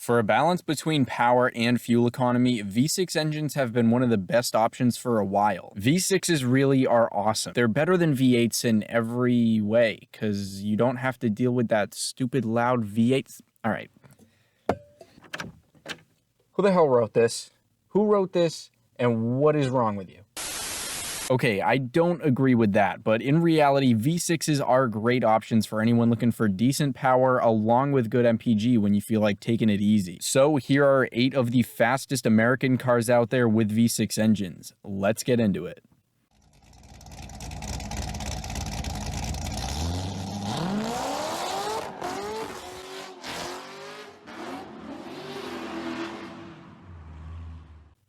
For a balance between power and fuel economy, V6 engines have been one of the best options for a while. V6s really are awesome. They're better than V8s in every way, because you don't have to deal with that stupid loud V8s. Alright. Who the hell wrote this? Who wrote this? And what is wrong with you? Okay, I don't agree with that, but in reality, V6s are great options for anyone looking for decent power along with good MPG when you feel like taking it easy. So here are 8 of the fastest American cars out there with V6 engines. Let's get into it.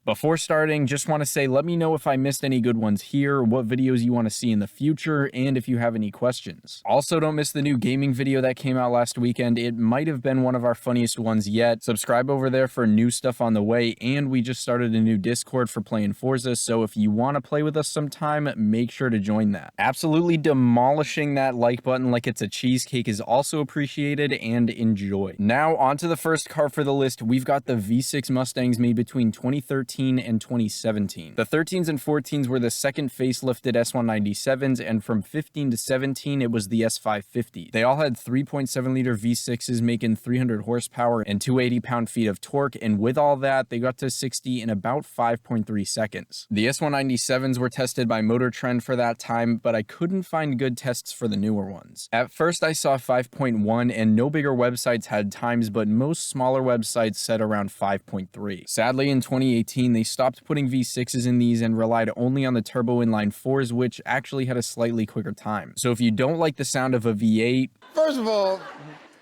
Before starting, just want to say, let me know if I missed any good ones here, what videos you want to see in the future, and if you have any questions. Also, don't miss the new gaming video that came out last weekend. It might have been one of our funniest ones yet. Subscribe over there for new stuff on the way, and we just started a new Discord for playing Forza, so if you want to play with us sometime, make sure to join that. Absolutely demolishing that like button like it's a cheesecake is also appreciated, and enjoy. Now, on to the first car for the list. We've got the V6 Mustangs made between 2013 and 2017. The 13s and 14s were the second facelifted S197s, and from 15 to 17 it was the S550. They all had 3.7 liter V6s making 300 horsepower and 280 pound-feet of torque, and with all that they got to 60 in about 5.3 seconds. The S197s were tested by Motor Trend for that time, but I couldn't find good tests for the newer ones. At first I saw 5.1, and no bigger websites had times, but most smaller websites said around 5.3. Sadly, in 2018 they stopped putting V6s in these and relied only on the turbo inline 4s, which actually had a slightly quicker time. So if you don't like the sound of a V8, first of all,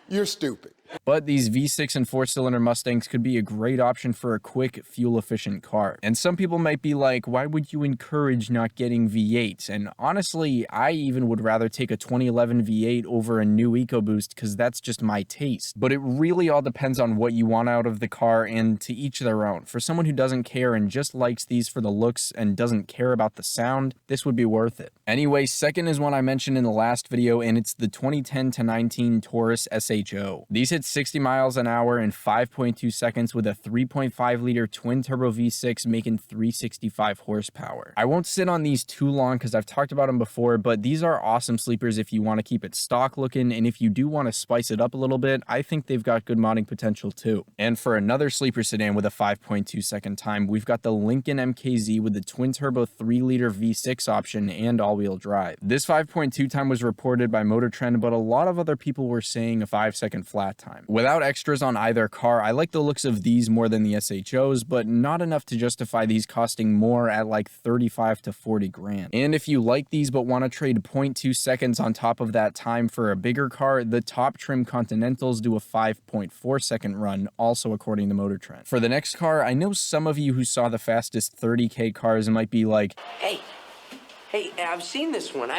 you're stupid. But these V6 and 4-cylinder Mustangs could be a great option for a quick, fuel-efficient car. And some people might be like, why would you encourage not getting V8s? And honestly, I even would rather take a 2011 V8 over a new EcoBoost because that's just my taste. But it really all depends on what you want out of the car, and to each their own. For someone who doesn't care and just likes these for the looks and doesn't care about the sound, this would be worth it. Anyway, second is one I mentioned in the last video, and it's the 2010 to 19 Taurus SHO. These hit 60 miles an hour in 5.2 seconds with a 3.5 liter twin turbo V6 making 365 horsepower. I won't sit on these too long because I've talked about them before, but these are awesome sleepers if you want to keep it stock looking, and if you do want to spice it up a little bit, I think they've got good modding potential too. And for another sleeper sedan with a 5.2 second time, we've got the Lincoln MKZ with the twin turbo 3 liter V6 option and all-wheel drive. This 5.2 time was reported by Motor Trend, but a lot of other people were saying a 5-second flat time. Without extras on either car, I like the looks of these more than the SHOs, but not enough to justify these costing more at like 35 to 40 grand. And if you like these but want to trade 0.2 seconds on top of that time for a bigger car, the top trim Continentals do a 5.4 second run, also according to Motor Trend. For the next car, I know some of you who saw the fastest 30K cars might be like, Hey, I've seen this one.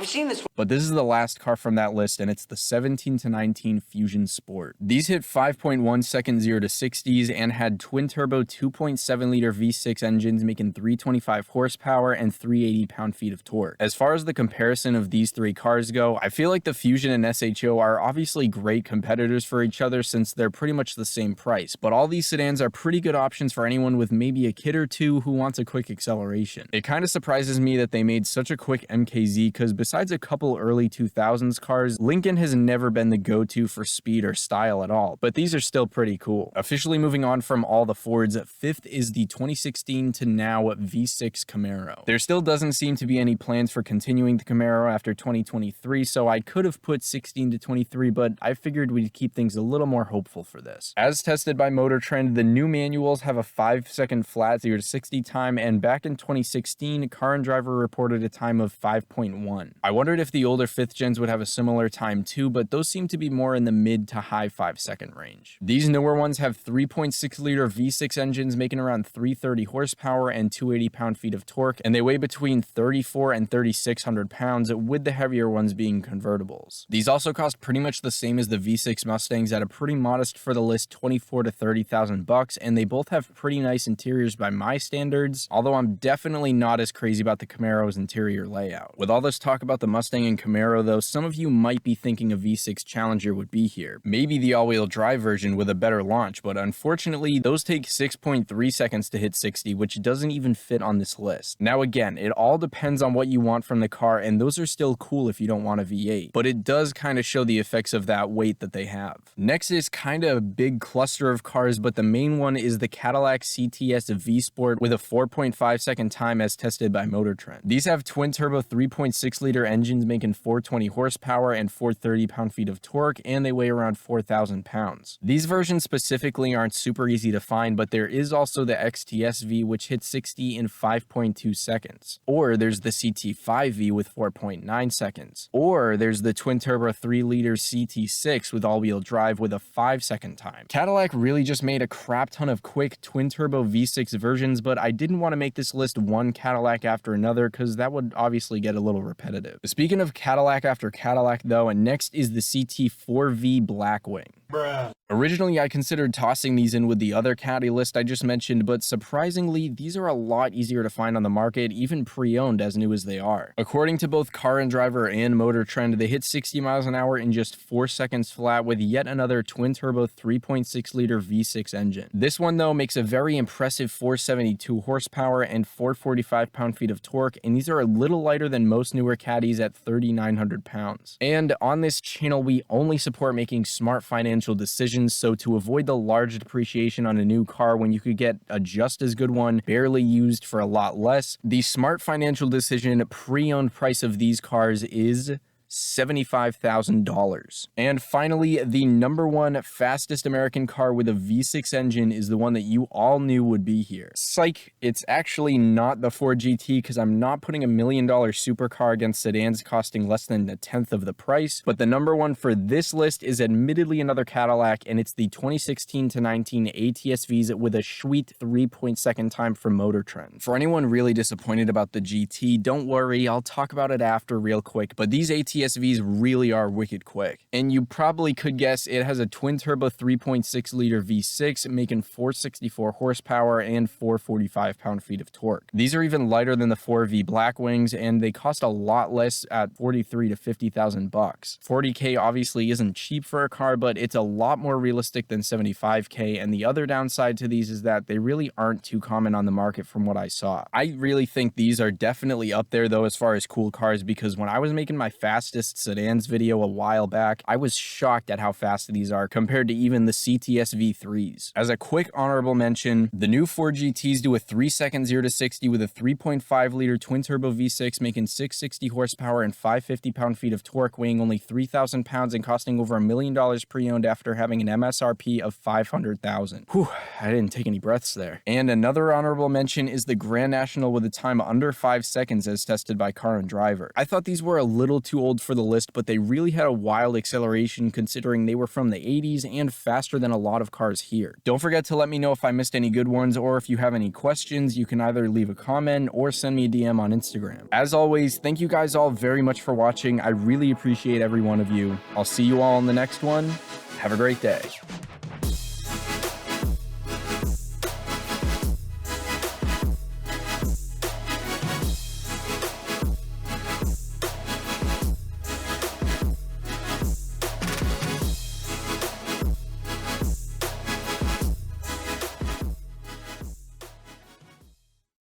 But this is the last car from that list, and it's the 17 to 19 Fusion Sport. These hit 5.1 seconds 0 to 60s and had twin turbo 2.7 liter V6 engines making 325 horsepower and 380 pound-feet of torque. As far as the comparison of these three cars go, I feel like the Fusion and SHO are obviously great competitors for each other since they're pretty much the same price, but all these sedans are pretty good options for anyone with maybe a kid or two who wants a quick acceleration. It kind of surprises me that they made such a quick MKZ, because besides a couple early 2000s cars, Lincoln has never been the go-to for speed or style at all, but these are still pretty cool. Officially moving on from all the Fords, fifth is the 2016 to now V6 Camaro. There still doesn't seem to be any plans for continuing the Camaro after 2023, so I could have put 16 to 23, but I figured we'd keep things a little more hopeful for this. As tested by Motor Trend, the new manuals have a 5-second flat 0 to 60 time, and back in 2016, Car and Driver reported a time of 5.1. I wondered if the older 5th gens would have a similar time too, but those seem to be more in the mid to high 5-second range. These newer ones have 3.6 liter V6 engines making around 330 horsepower and 280 pound-feet of torque, and they weigh between 34 and 3,600 pounds, with the heavier ones being convertibles. These also cost pretty much the same as the V6 Mustangs at a pretty modest for the list 24 to 30,000 bucks, and they both have pretty nice interiors by my standards, although I'm definitely not as crazy about the Camaro's interior interior layout. With all this talk about the Mustang and Camaro though, some of you might be thinking a V6 Challenger would be here. Maybe the all-wheel drive version with a better launch, but unfortunately those take 6.3 seconds to hit 60, which doesn't even fit on this list. Now again, it all depends on what you want from the car, and those are still cool if you don't want a V8, but it does kind of show the effects of that weight that they have. Next is kind of a big cluster of cars, but the main one is the Cadillac CTS V-Sport with a 4.5 second time as tested by Motor Trend. These have twin-turbo 3.6 liter engines making 420 horsepower and 430 pound-feet of torque, and they weigh around 4,000 pounds. These versions specifically aren't super easy to find, but there is also the XTS-V, which hits 60 in 5.2 seconds. Or there's the CT4-V with 4.9 seconds. Or there's the twin-turbo 3-liter CT6 with all-wheel drive with a 5-second time. Cadillac really just made a crap ton of quick twin-turbo V6 versions, but I didn't want to make this list one Cadillac after another because that would obviously get a little repetitive. Speaking of Cadillac after Cadillac though, and next is the CT4-V Blackwing. Bruh. Originally, I considered tossing these in with the other Caddy list I just mentioned, but surprisingly, these are a lot easier to find on the market, even pre-owned as new as they are. According to both Car and Driver and Motor Trend, they hit 60 miles an hour in just 4 seconds flat with yet another twin-turbo 3.6 liter V6 engine. This one though makes a very impressive 472 horsepower and 445 pound-feet of torque, and these are a little lighter than most newer Caddies at 3,900 pounds. And on this channel, we only support making smart financial decisions, so to avoid the large depreciation on a new car when you could get a just as good one barely used for a lot less, the smart financial decision pre-owned price of these cars is $75,000. And finally, the number one fastest American car with a V6 engine is the one that you all knew would be here. Psych, it's actually not the Ford GT because I'm not putting $1 million supercar against sedans costing less than a tenth of the price, but the number one for this list is admittedly another Cadillac, and it's the 2016 to 19 ATS-Vs with a sweet 3.2 time from Motor Trend. For anyone really disappointed about the GT, don't worry, I'll talk about it after real quick, but these ATS-Vs really are wicked quick. And you probably could guess it has a twin-turbo 3.6 liter V6 making 464 horsepower and 445 pound-feet of torque. These are even lighter than the 4V Blackwings, and they cost a lot less at $43,000 to $50,000 bucks. $40K obviously isn't cheap for a car, but it's a lot more realistic than $75K, and the other downside to these is that they really aren't too common on the market from what I saw. I really think these are definitely up there though as far as cool cars, because when I was making my fastest sedans video a while back, I was shocked at how fast these are compared to even the CTS V3s. As a quick honorable mention, the new Ford GTs do a 3-second 0 to 60 with a 3.5 liter twin-turbo V6 making 660 horsepower and 550 pound-feet of torque, weighing only 3,000 pounds and costing over $1 million pre-owned after having an MSRP of $500,000. Whew, I didn't take any breaths there. And another honorable mention is the Grand National with a time under 5 seconds as tested by Car and Driver. I thought these were a little too old for the list, but they really had a wild acceleration considering they were from the 80s and faster than a lot of cars here. Don't forget to let me know if I missed any good ones, or if you have any questions, you can either leave a comment or send me a DM on Instagram. As always, thank you guys all very much for watching. I really appreciate every one of you. I'll see you all in the next one. Have a great day.